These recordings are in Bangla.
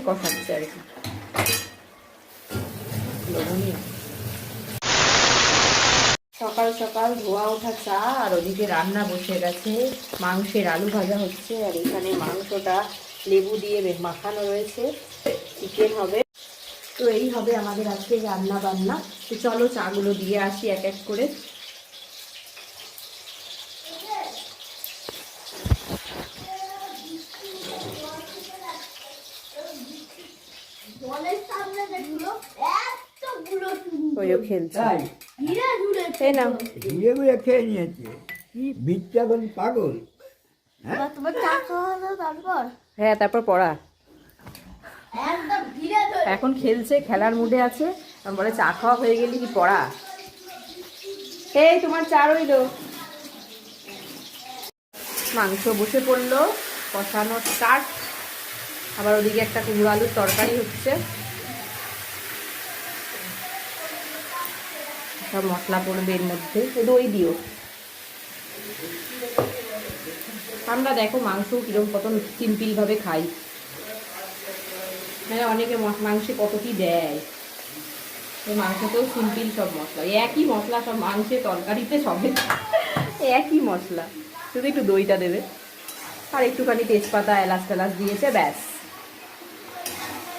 কষাচ্ছে আর কি। লবণীয় সকাল সকাল ধোয়া ওঠা চা, আর ওদিকে রান্না বসে গেছে। মাংসের আলু ভাজা হচ্ছে, আর এখানে মাংসটা লেবু দিয়ে মাখানো রয়েছে। চিকেন হবে। তো এই হবে আমাদের আজকে রান্না বান্না। তো চলো চাগুলো দিয়ে আসি এক এক করে। ওইও খেলছে। খেয়ে নিয়েছে বিচ্ছা পাগল। হ্যাঁ, তারপর পড়া। এখন খেলছে, খেলার মুডে আছে। বলে চা খাওয়া হয়ে গেলে কি পড়া। এই তোমার চা রইলো। মাংস বসে পড়লো, কষানো স্টার্ট। আবার ওদিকে একটা কুমড়ো আলুর তরকারি হচ্ছে। সব মশলা পড়বে এর মধ্যে। দই দিও। আমরা দেখো মাংস কিরকম কত সিম্পল ভাবে খাই। হ্যাঁ, অনেকে মাংসে কত কি দেয়। মাংসতেও সিম্পল সব মশলা, একই মশলা সব মাংসে তরকারিতে সবে একই মশলা, শুধু একটু দইটা দেবে আর একটুখানি তেজপাতা এলাচ টেলাচ দিয়েছে, ব্যাস।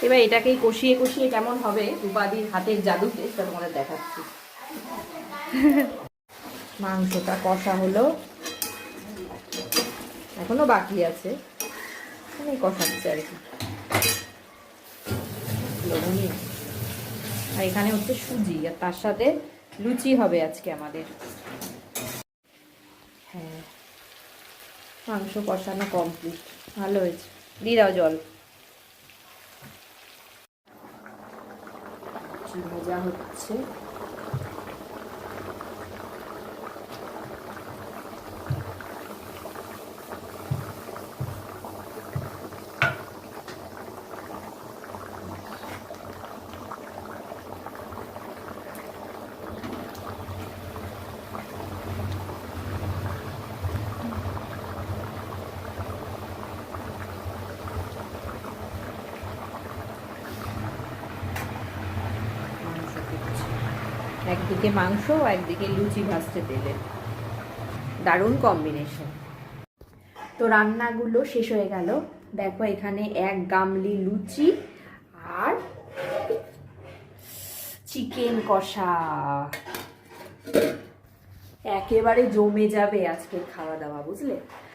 এবার এটাকেই কষিয়ে কষিয়ে কেমন হবে রূপাদির হাতের জাদুতে সেটা তোমাদের দেখাচ্ছি। মাংসটা কষা হলো, এখনো বাকি আছে, কষাচ্ছে আর কি। লবণীয়। আর এখানে হচ্ছে সুজি, আর তার সাথে লুচি হবে আজকে আমাদের। হ্যাঁ, মাংস কষানো কমপ্লিট, ভালো হয়েছে। দিয়ে দাও জল। ভাজা হচ্ছে। একদিকে মাংস, একদিকে লুচি ভাজতে তেলে, দারুণ কম্বিনেশন। তো রান্নাগুলো শেষ হয়ে গেল। দেখো এখানে এক গামলি লুচি আর চিকেন কষা, একেবারে জমে যাবে আজকের খাওয়া দাওয়া, বুঝলে।